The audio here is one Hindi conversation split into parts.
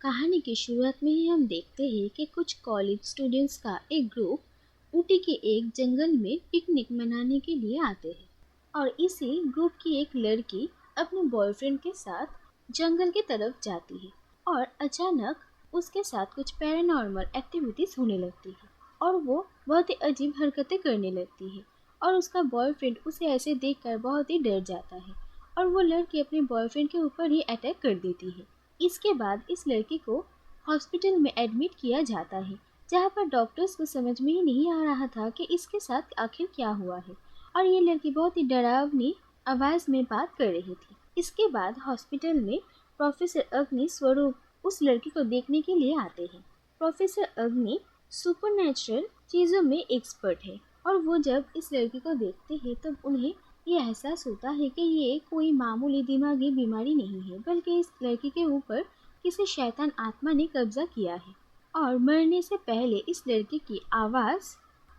कहानी की शुरुआत में ही हम देखते हैं कि कुछ कॉलेज स्टूडेंट्स का एक ग्रुप ऊटी के एक जंगल में पिकनिक मनाने के लिए आते हैं। और इसी ग्रुप की एक लड़की अपने बॉयफ्रेंड के साथ जंगल की तरफ जाती है और अचानक उसके साथ कुछ पैरानॉर्मल एक्टिविटीज होने लगती है और वो बहुत ही अजीब हरकतें करने लगती है और उसका बॉयफ्रेंड उसे ऐसे देखकर बहुत ही डर जाता है और वो लड़की अपने बॉयफ्रेंड के ऊपर ही अटैक कर देती है। इसके बाद इस लड़की को हॉस्पिटल में एडमिट किया जाता है, जहाँ पर डॉक्टर्स को समझ में ही नहीं आ रहा था कि इसके साथ आखिर क्या हुआ है और ये लड़की बहुत ही डरावनी आवाज़ में बात कर रही थी। इसके बाद हॉस्पिटल में प्रोफेसर अग्नि स्वरूप उस लड़की को देखने के लिए आते हैं। प्रोफेसर अग्नि सुपरनैचुरल चीज़ों में एक्सपर्ट है और वो जब इस लड़की को देखते हैं तब उन्हें ये एहसास होता है कि ये कोई मामूली दिमागी बीमारी नहीं है, बल्कि इस लड़की के ऊपर किसी शैतान आत्मा ने कब्जा किया है। और मरने से पहले इस लड़की की आवाज़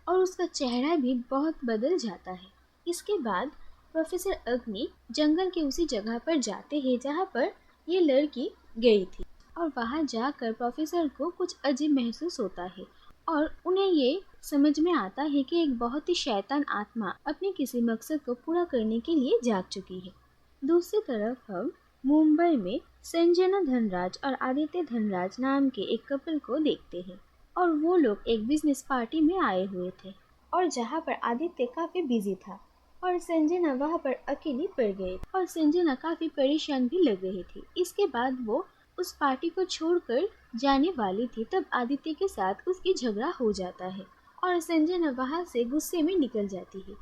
और उसका चेहरा भी बहुत बदल जाता है। इसके बाद प्रोफेसर अग्नि जंगल के उसी जगह पर जाते हैं जहाँ पर ये लड़की गई थी और वहाँ जाकर प्रोफेसर को कुछ अजीब महसूस होता है और उन्हें ये समझ में आता है कि एक बहुत ही शैतान आत्मा अपने किसी मकसद को पूरा करने के लिए जाग चुकी है। दूसरी तरफ हम मुंबई में संजना धनराज और आदित्य धनराज नाम के एक कपल को देखते हैं और वो लोग एक बिजनेस पार्टी में आए हुए थे और जहाँ पर आदित्य काफी बिजी था और संजना वहाँ पर अकेली पड़ गई और संजना काफी परेशान भी लग रही थी। इसके बाद वो उस पार्टी को छोड़कर जाने वाली थी तब आदित्य के साथ उसकी झगड़ा हो जाता है और संजना वहाँ से गुस्से में निकल जाती है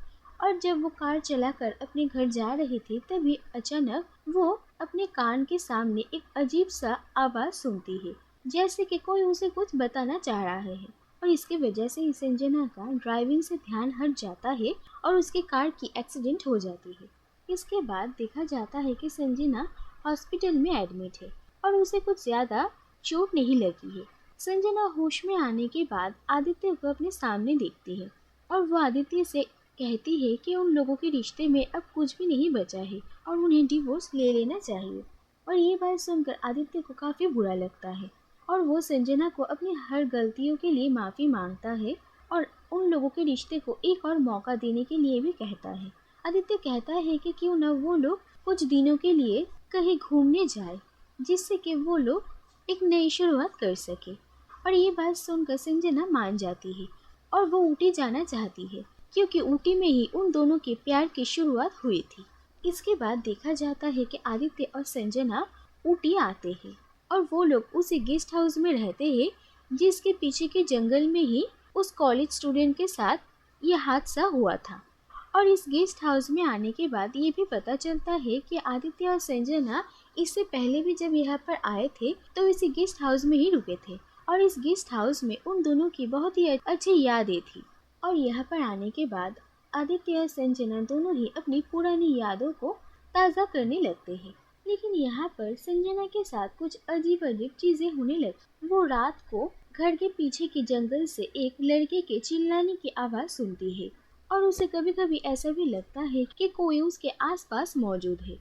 और जब वो कार चलाकर अपने घर जा रही थी तभी अचानक वो अपने कान के सामने एक अजीब सा आवाज़ सुनती है, जैसे कि कोई उसे कुछ बताना चाह रहा है और इसकी वजह से संजना का ड्राइविंग से ध्यान हट जाता है और उसकी कार की एक्सीडेंट हो जाती है। इसके बाद देखा जाता है कि संजना हॉस्पिटल में एडमिट है और उसे कुछ ज़्यादा चोट नहीं लगी है। संजना होश में आने के बाद आदित्य को अपने सामने देखती है और वो आदित्य से कहती है कि उन लोगों के रिश्ते में अब कुछ भी नहीं बचा है और उन्हें डिवोर्स ले लेना चाहिए। और ये बात सुनकर आदित्य को काफ़ी बुरा लगता है और वो संजना को अपनी हर गलतियों के लिए माफ़ी मांगता है और उन लोगों के रिश्ते को एक और मौका देने के लिए भी कहता है। आदित्य कहता है कि क्यों न वो लोग कुछ दिनों के लिए कहीं घूमने जाए, जिससे कि वो लोग एक नई शुरुआत कर सके। और ये बात सुनकर संजना मान जाती है और वो ऊटी जाना चाहती है क्योंकि ऊटी में ही उन दोनों के प्यार की शुरुआत हुई थी। इसके बाद देखा जाता है कि आदित्य और संजना ऊटी आते हैं और वो लोग उसी गेस्ट हाउस में रहते हैं जिसके पीछे के जंगल में ही उस कॉलेज स्टूडेंट के साथ ये हादसा हुआ था। और इस गेस्ट हाउस में आने के बाद ये भी पता चलता है कि आदित्य और संजना इससे पहले भी जब यहाँ पर आए थे तो इसी गेस्ट हाउस में ही रुके थे और इस गेस्ट हाउस में उन दोनों की बहुत ही अच्छी यादें थी। और यहाँ पर आने के बाद आदित्य और संजना दोनों ही अपनी पुरानी यादों को ताज़ा करने लगते हैं। लेकिन यहाँ पर संजना के साथ कुछ अजीब अजीब चीज़ें होने लगी। वो रात को घर के पीछे के जंगल से एक लड़के के चिल्लाने की आवाज़ सुनती है और उसे कभी कभी ऐसा भी लगता है कि कोई उसके आसपास मौजूद है।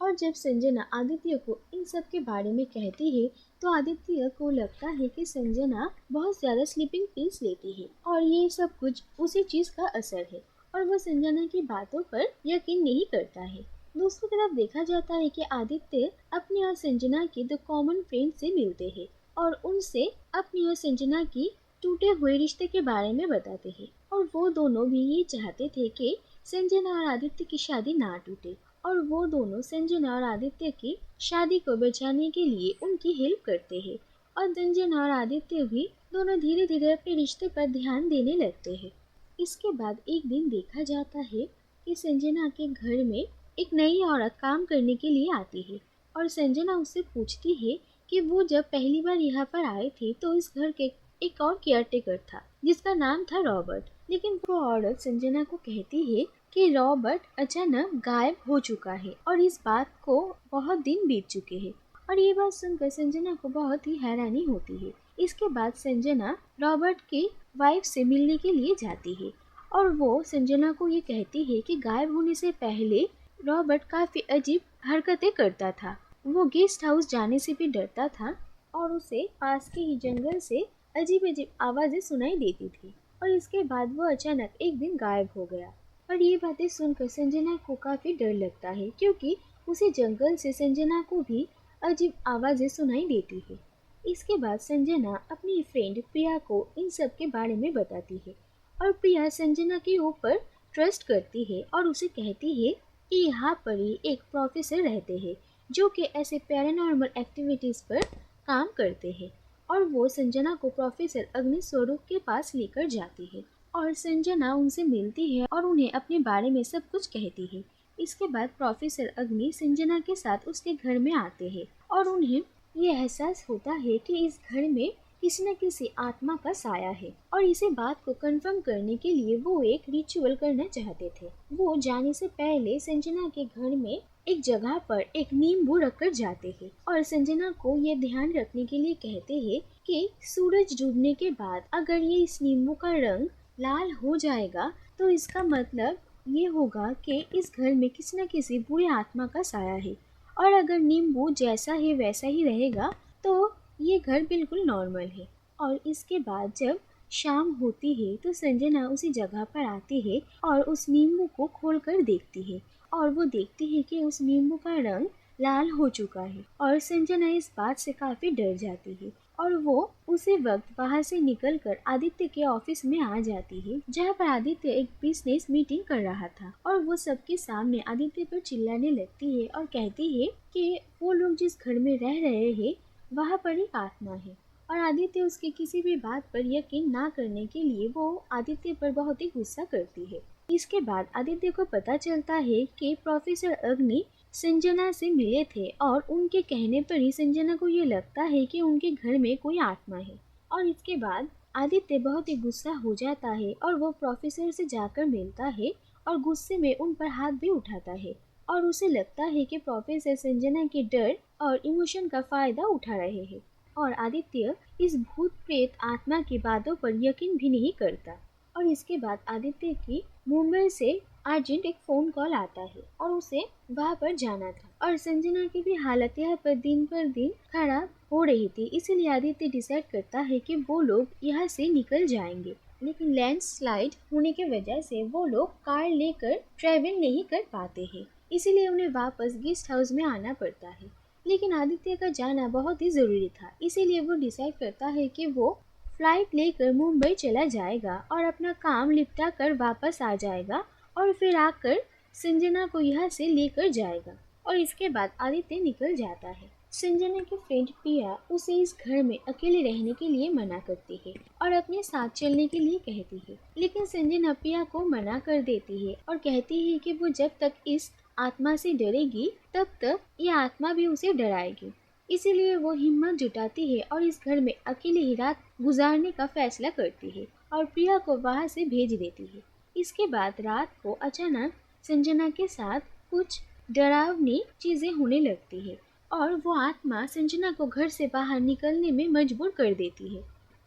और जब संजना आदित्य को इन सब के बारे में कहती है तो आदित्य को लगता है कि संजना बहुत ज़्यादा स्लीपिंग पिल्स लेती है और ये सब कुछ उसी चीज़ का असर है और वो संजना की बातों पर यकीन नहीं करता है। दूसरी तरफ देखा जाता है कि आदित्य अपनी और संजना के दो कॉमन फ्रेंड से मिलते हैं और उनसे अपनी और संजना की टूटे हुए रिश्ते के बारे में बताते हैं और वो दोनों भी ये चाहते थे कि संजना और आदित्य की शादी ना टूटे और वो दोनों संजना और आदित्य की शादी को बचाने के लिए उनकी हेल्प करते हैं और संजना और आदित्य भी दोनों धीरे धीरे अपने रिश्ते पर ध्यान देने लगते हैं। इसके बाद एक दिन देखा जाता है कि संजना के घर में एक नई औरत काम करने के लिए आती है और संजना उससे पूछती है कि वो जब पहली बार यहाँ पर आए थे तो इस घर के एक और केयरटेकर था जिसका नाम था रॉबर्ट, लेकिन वो औरत संजना को कहती है कि रॉबर्ट अचानक गायब हो चुका है और इस बात को बहुत दिन बीत चुके हैं। और ये बात सुनकर संजना को बहुत ही हैरानी होती है। इसके बाद संजना रॉबर्ट की वाइफ से मिलने के लिए जाती है और वो संजना को ये कहती है कि गायब होने से पहले रॉबर्ट काफ़ी अजीब हरकतें करता था, वो गेस्ट हाउस जाने से भी डरता था और उसे पास के ही जंगल से अजीब अजीब आवाजें सुनाई देती थी। और इसके बाद वो अचानक एक दिन गायब हो गया। और ये बातें सुनकर संजना को काफी डर लगता है, क्योंकि उसे जंगल से संजना को भी अजीब आवाजें सुनाई देती है। इसके बाद संजना अपनी फ्रेंड प्रिया को इन सब के बारे में बताती है। और प्रिया संजना के ऊपर ट्रस्ट करती है और उसे कहती है कि यहाँ पर ही एक प्रोफेसर रहते हैं जो कि ऐसे पैरानॉर्मल एक्टिविटीज़ पर काम करते हैं। और वो संजना को प्रोफेसर अग्नि स्वरूप के पास लेकर जाती है और संजना उनसे मिलती है और उन्हें अपने बारे में सब कुछ कहती है। इसके बाद प्रोफेसर अग्नि संजना के साथ उसके घर में आते हैं और उन्हें ये एहसास होता है कि इस घर में किसी न किसी आत्मा का साया है। और इसे बात को कंफर्म करने के लिए वो एक रिचुअल करना चाहते थे। वो जाने से पहले संजना के घर में एक जगह पर एक नींबू रखकर जाते हैं और संजना को ये ध्यान रखने के लिए कहते हैं कि सूरज डूबने के बाद अगर ये इस नींबू का रंग लाल हो जाएगा तो इसका मतलब ये होगा कि इस घर में किसी न किसी बुरी आत्मा का साया है। और अगर नींबू जैसा है वैसा ही रहेगा तो ये घर बिल्कुल नॉर्मल है। और इसके बाद जब शाम होती है तो संजना उसी जगह पर आती है और उस नींबू को खोलकर देखती है और वो देखती है कि उस नींबू का रंग लाल हो चुका है। और संजना इस बात से काफी डर जाती है और वो उसी वक्त बाहर से निकलकर आदित्य के ऑफिस में आ जाती है, जहाँ पर आदित्य एक बिजनेस मीटिंग कर रहा था। और वो सबके सामने आदित्य पर चिल्लाने लगती है और कहती है कि वो लोग जिस घर में रह रहे हैं वहाँ पर एक आत्मा है। और आदित्य उसकी किसी भी बात पर यकीन ना करने के लिए वो आदित्य पर बहुत ही गुस्सा करती है। इसके बाद आदित्य को पता चलता है कि प्रोफेसर अग्नि संजना से मिले थे और उनके कहने पर ही संजना को ये लगता है कि उनके घर में कोई आत्मा है। और इसके बाद आदित्य बहुत ही गुस्सा हो जाता है और वो प्रोफेसर से जाकर मिलता है और गुस्से में उन पर हाथ भी उठाता है। और उसे लगता है कि प्रोफेसर संजना के डर और इमोशन का फायदा उठा रहे हैं। और आदित्य इस भूत प्रेत आत्मा की बातों पर यकीन भी नहीं करता। और इसके बाद आदित्य की मुंबई से अर्जेंट एक फ़ोन कॉल आता है और उसे वहाँ पर जाना था। और संजना की भी हालत यहाँ पर दिन खराब हो रही थी, इसीलिए आदित्य डिसाइड करता है कि वो लोग यहाँ से निकल जाएंगे। लेकिन लैंडस्लाइड होने की वजह से वो लोग कार लेकर ट्रैवल नहीं कर पाते हैं, इसीलिए उन्हें वापस गेस्ट हाउस में आना पड़ता है। लेकिन आदित्य का जाना बहुत ही ज़रूरी था, इसीलिए वो डिसाइड करता है कि वो फ्लाइट लेकर मुंबई चला जाएगा और अपना काम निपटा कर वापस आ जाएगा और फिर आकर संजना को यहाँ से लेकर जाएगा। और इसके बाद आदित्य निकल जाता है। संजना की फ्रेंड प्रिया उसे इस घर में अकेले रहने के लिए मना करती है और अपने साथ चलने के लिए कहती है। लेकिन संजना प्रिया को मना कर देती है और कहती है कि वो जब तक इस आत्मा से डरेगी तब तक ये आत्मा भी उसे डराएगी। इसीलिए वो हिम्मत जुटाती है और इस घर में अकेले ही रात गुजारने का फैसला करती है और प्रिया को वहाँ से भेज देती है। इसके बाद रात को अचानक संजना के साथ कुछ डरावनी चीजें होने लगती है और वो आत्मा संजना को घर से बाहर निकलने में मजबूर कर देती है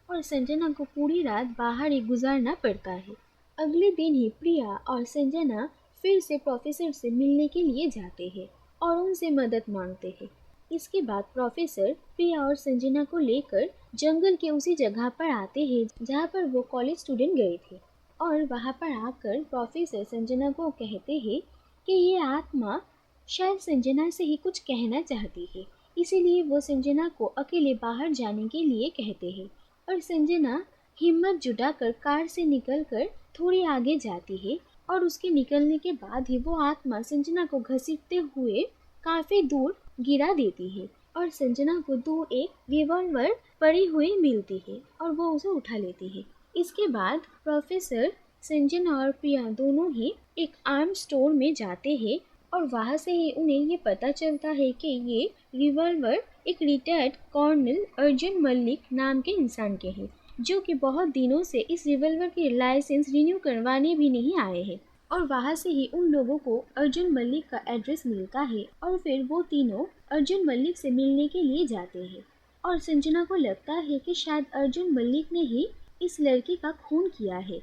और संजना को पूरी रात बाहर ही गुजारना पड़ता है। अगले दिन ही प्रिया और संजना फिर से प्रोफेसर से मिलने के लिए जाते हैं और उनसे मदद मांगते हैं। इसके बाद प्रोफेसर प्रिया और संजना को लेकर जंगल के उसी जगह पर आते हैं जहाँ पर वो कॉलेज स्टूडेंट गए थे। और वहाँ पर आकर प्रोफेसर संजना को कहते हैं कि ये आत्मा शायद संजना से ही कुछ कहना चाहती है, इसीलिए वो संजना को अकेले बाहर जाने के लिए कहते हैं। और संजना हिम्मत जुटाकर कार से निकलकर थोड़ी आगे जाती है और उसके निकलने के बाद ही वो आत्मा संजना को घसीटते हुए काफी दूर गिरा देती है और संजना को दूर एक रिवॉल्वर पड़ी हुई मिलती है और वो उसे उठा लेती है। इसके बाद प्रोफेसर संजना और प्रिया दोनों ही एक आर्म स्टोर में जाते हैं और वहाँ से ही उन्हें ये पता चलता है कि ये रिवॉल्वर एक रिटायर्ड कर्नल अर्जुन मलिक नाम के इंसान के हैं, जो कि बहुत दिनों से इस रिवॉल्वर के लाइसेंस रिन्यू करवाने भी नहीं आए हैं। और वहाँ से ही उन लोगों को अर्जुन मलिक का एड्रेस मिलता है और फिर वो तीनों अर्जुन मलिक से मिलने के लिए जाते हैं। और संजना को लगता है कि शायद अर्जुन मलिक ने ही इस लड़की का खून किया है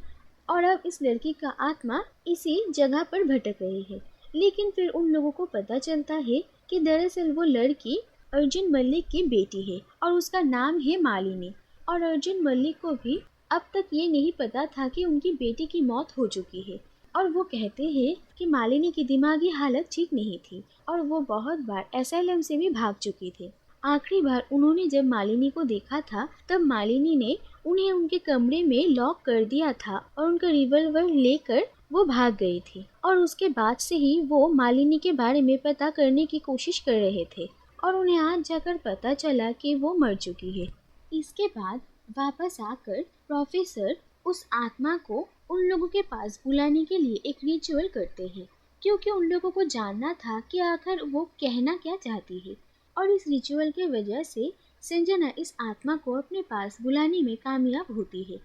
और अब इस लड़की का आत्मा इसी जगह पर भटक रही है। लेकिन फिर उन लोगों को पता चलता है कि दरअसल वो लड़की अर्जुन मल्लिक की बेटी है और उसका नाम है मालिनी। और अर्जुन मल्लिक को भी अब तक ये नहीं पता था कि उनकी बेटी की मौत हो चुकी है। और वो कहते हैं कि मालिनी की दिमागी हालत ठीक नहीं थी और वो बहुत बार एसाइलम से भी भाग चुकी थी। आखिरी बार उन्होंने जब मालिनी को देखा था तब मालिनी ने उन्हें उनके कमरे में लॉक कर दिया था और उनका रिवॉल्वर लेकर वो भाग गई थी। और उसके बाद से ही वो मालिनी के बारे में पता करने की कोशिश कर रहे थे और उन्हें आज जाकर पता चला कि वो मर चुकी है। इसके बाद वापस आकर प्रोफेसर उस आत्मा को उन लोगों के पास बुलाने के लिए एक रिचुअल करते हैं, क्योंकि उन लोगों को जानना था कि आखिर वो कहना क्या चाहती है। और इस रिचुअल के वजह से संजना इस आत्मा को अपने पास बुलाने में कामयाब होती है।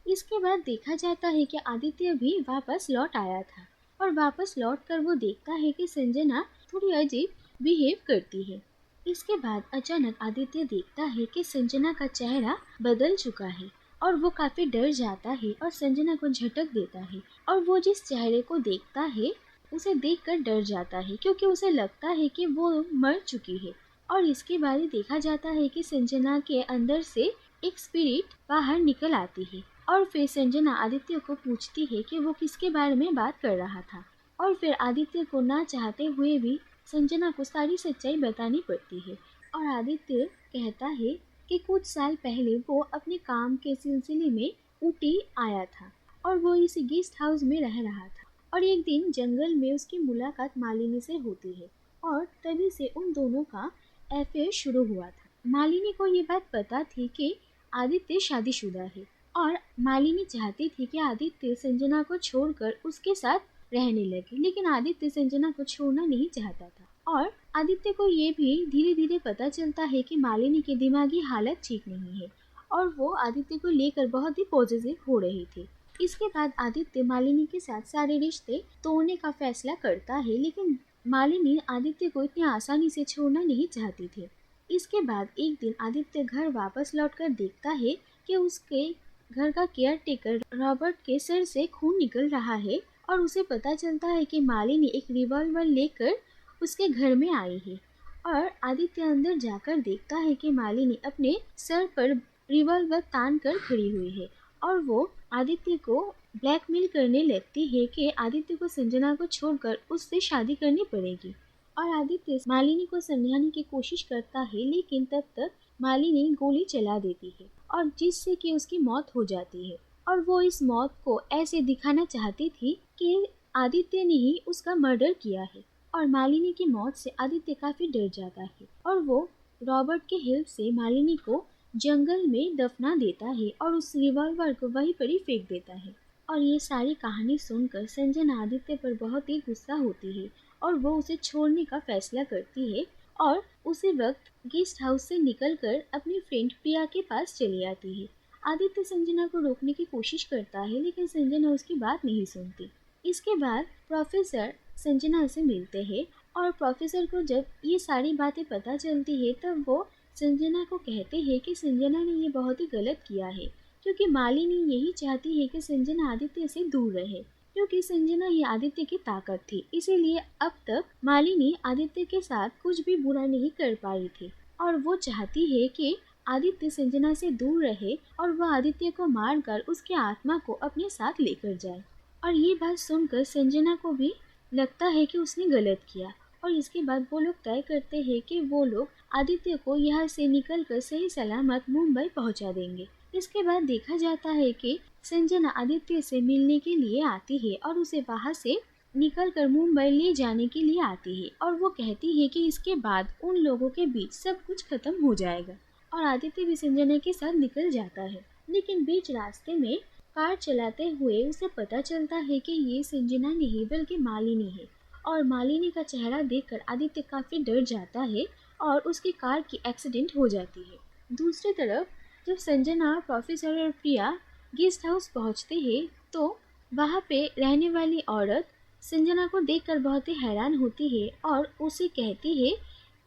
इसके बाद देखा जाता है कि आदित्य भी वापस लौट आया था और वापस लौट कर वो देखता है कि संजना थोड़ी अजीब बिहेव करती है। इसके बाद अचानक आदित्य देखता है कि संजना का चेहरा बदल चुका है और वो काफी डर जाता है और संजना को झटक देता है। और वो जिस चेहरे को देखता है उसे देखकर डर जाता है, क्योंकि उसे लगता है कि वो मर चुकी है। और इसके बाद देखा जाता है कि संजना के अंदर से एक स्पिरिट बाहर निकल आती है और फिर संजना आदित्य को पूछती है कि वो किसके बारे में बात कर रहा था। और फिर आदित्य को ना चाहते हुए भी संजना को सारी सच्चाई बतानी पड़ती है। और आदित्य कहता है कि कुछ साल पहले वो अपने काम के सिलसिले में ऊटी आया था और वो इस गेस्ट हाउस में रह रहा था। और एक दिन जंगल में उसकी मुलाकात मालिनी से होती है और तभी से उन दोनों का अफेयर शुरू हुआ था। मालिनी को ये बात पता थी कि आदित्य शादीशुदा है और मालिनी चाहती थी कि आदित्य संजना को छोड़कर उसके साथ रहने लगे, लेकिन आदित्य संजना को छोड़ना नहीं चाहता था। और आदित्य को ये भी धीरे धीरे पता चलता है कि मालिनी की दिमागी हालत ठीक नहीं है और वो आदित्य को लेकर बहुत ही पॉजिटिव हो रही थी। इसके बाद आदित्य मालिनी के साथ सारे रिश्ते तोड़ने का फैसला करता है, लेकिन मालिनी आदित्य को इतनी आसानी से छोड़ना नहीं चाहती थी। इसके बाद एक दिन आदित्य घर वापस लौटकर देखता है कि उसके घर का केयरटेकर रॉबर्ट के सिर से खून निकल रहा है और उसे पता चलता है कि मालिनी एक रिवॉल्वर लेकर उसके घर में आई है। और आदित्य अंदर जाकर देखता है कि मालिनी अपने सर पर रिवॉल्वर तान कर खड़ी हुई है और वो आदित्य को ब्लैकमेल करने लगती है कि आदित्य को संजना को छोड़कर उससे शादी करनी पड़ेगी। और आदित्य मालिनी को समझाने की कोशिश करता है, लेकिन तब तक मालिनी गोली चला देती है और जिससे कि उसकी मौत हो जाती है। और वो इस मौत को ऐसे दिखाना चाहती थी कि आदित्य ने ही उसका मर्डर किया है। और मालिनी की मौत से आदित्य काफी डर जाता है और वो रॉबर्ट के हेल्प से मालिनी को जंगल में दफना देता है और उस रिवॉल्वर को वहीं पर ही फेंक देता है। और ये सारी कहानी सुनकर संजना आदित्य पर बहुत ही गुस्सा होती है और वो उसे छोड़ने का फैसला करती है और उसी वक्त गेस्ट हाउस से निकलकर अपनी फ्रेंड प्रिया के पास चली आती है। आदित्य संजना को रोकने की कोशिश करता है, लेकिन संजना उसकी बात नहीं सुनती। इसके बाद प्रोफेसर संजना से मिलते हैं और प्रोफेसर को जब ये सारी बातें पता चलती है तब वो संजना को कहते हैं कि संजना ने ये बहुत ही गलत किया है, क्योंकि मालिनी यही चाहती है कि संजना आदित्य से दूर रहे, क्योंकि संजना ही आदित्य की ताकत थी। इसीलिए अब तक मालिनी आदित्य के साथ कुछ भी बुरा नहीं कर पाई थी और वो चाहती है कि आदित्य संजना से दूर रहे और वह आदित्य को मारकर उसकी आत्मा को अपने साथ लेकर जाए। और ये बात सुनकर संजना को भी लगता है कि उसने गलत किया और इसके बाद वो लोग तय करते हैं कि वो लोग आदित्य को यहाँ से निकलकर सही सलामत मुंबई पहुँचा देंगे। इसके बाद देखा जाता है कि संजना आदित्य से मिलने के लिए आती है और उसे वहाँ से निकलकर मुंबई ले जाने के लिए आती है और वो कहती है कि इसके बाद उन लोगों के बीच सब कुछ खत्म हो जाएगा। और आदित्य भी संजना के साथ निकल जाता है, लेकिन बीच रास्ते में कार चलाते हुए उसे पता चलता है कि ये संजना नहीं बल्कि मालिनी है। और मालिनी का चेहरा देखकर आदित्य काफी डर जाता है और उसकी कार की एक्सीडेंट हो जाती है। दूसरी तरफ जब संजना, प्रोफेसर और प्रिया गेस्ट हाउस पहुंचते हैं तो वहाँ पे रहने वाली औरत संजना को देखकर बहुत ही हैरान होती है और उसे कहती है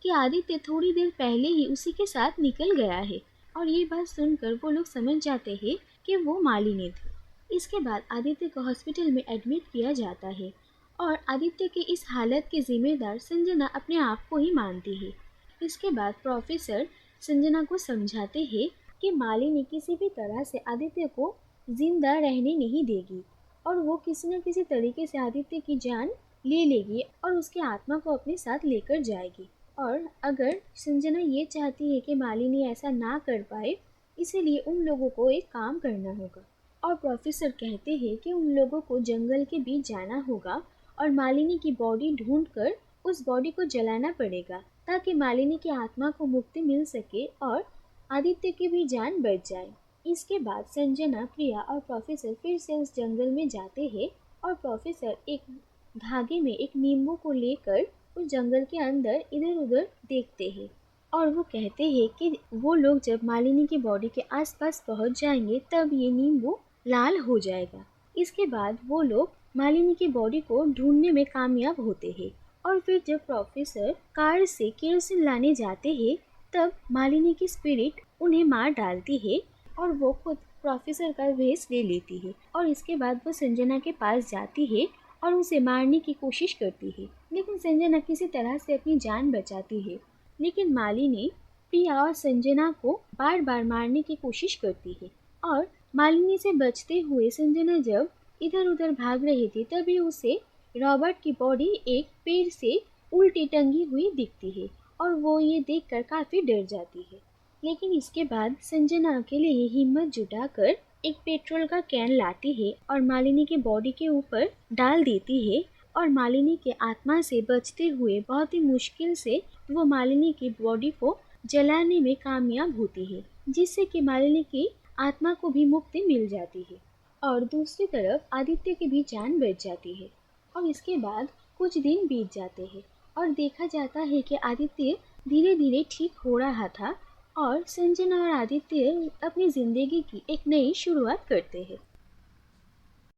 कि आदित्य थोड़ी देर पहले ही उसी के साथ निकल गया है। और ये बात सुनकर वो लोग समझ जाते हैं कि वो मालिनी थी। इसके बाद आदित्य को हॉस्पिटल में एडमिट किया जाता है और आदित्य के इस हालत के जिम्मेदार संजना अपने आप को ही मानती है। इसके बाद प्रोफेसर संजना को समझाते हैं कि मालिनी किसी भी तरह से आदित्य को जिंदा रहने नहीं देगी और वो किसी न किसी तरीके से आदित्य की जान ले लेगी और उसकी आत्मा को अपने साथ लेकर जाएगी। और अगर संजना ये चाहती है कि मालिनी ऐसा ना कर पाए, इसीलिए उन लोगों को एक काम करना होगा। और प्रोफेसर कहते हैं कि उन लोगों को जंगल के बीच जाना होगा और मालिनी की बॉडी ढूंढकर उस बॉडी को जलाना पड़ेगा ताकि मालिनी की आत्मा को मुक्ति मिल सके और आदित्य की भी जान बच जाए। इसके बाद संजना, प्रिया और प्रोफेसर फिर से उस जंगल में जाते हैं और प्रोफेसर एक धागे में एक नींबू को लेकर उस जंगल के अंदर इधर उधर देखते हैं और वो कहते हैं कि वो लोग जब मालिनी की बॉडी के आसपास पहुंच जाएंगे तब ये नींबू लाल हो जाएगा। इसके बाद वो लोग मालिनी की बॉडी को ढूंढने में कामयाब होते हैं और फिर जब प्रोफेसर कार से केरोसिन लाने जाते हैं तब मालिनी की स्पिरिट उन्हें मार डालती है और वो खुद प्रोफेसर का वेश ले लेती है और इसके बाद वो संजना के पास जाती है और उसे मारने की कोशिश करती है, लेकिन संजना किसी तरह से अपनी जान बचाती है। लेकिन मालिनी प्रिया और संजना को बार बार मारने की कोशिश करती है और मालिनी से बचते हुए संजना जब इधर उधर भाग रही थी तभी उसे रॉबर्ट की बॉडी एक पेड़ से उल्टी टंगी हुई दिखती है और वो ये देखकर काफी डर जाती है। लेकिन इसके बाद संजना अकेले ही हिम्मत जुटाकर एक पेट्रोल का कैन लाती है और मालिनी के बॉडी के ऊपर डाल देती है और मालिनी के आत्मा से बचते हुए बहुत ही मुश्किल से वो मालिनी की बॉडी को जलाने में कामयाब होती है, जिससे कि मालिनी की आत्मा को भी मुक्ति मिल जाती है और दूसरी तरफ आदित्य की भी जान बच जाती है। और इसके बाद कुछ दिन बीत जाते हैं और देखा जाता है कि आदित्य धीरे धीरे ठीक हो रहा था और संजना और आदित्य अपनी जिंदगी की एक नई शुरुआत करते हैं।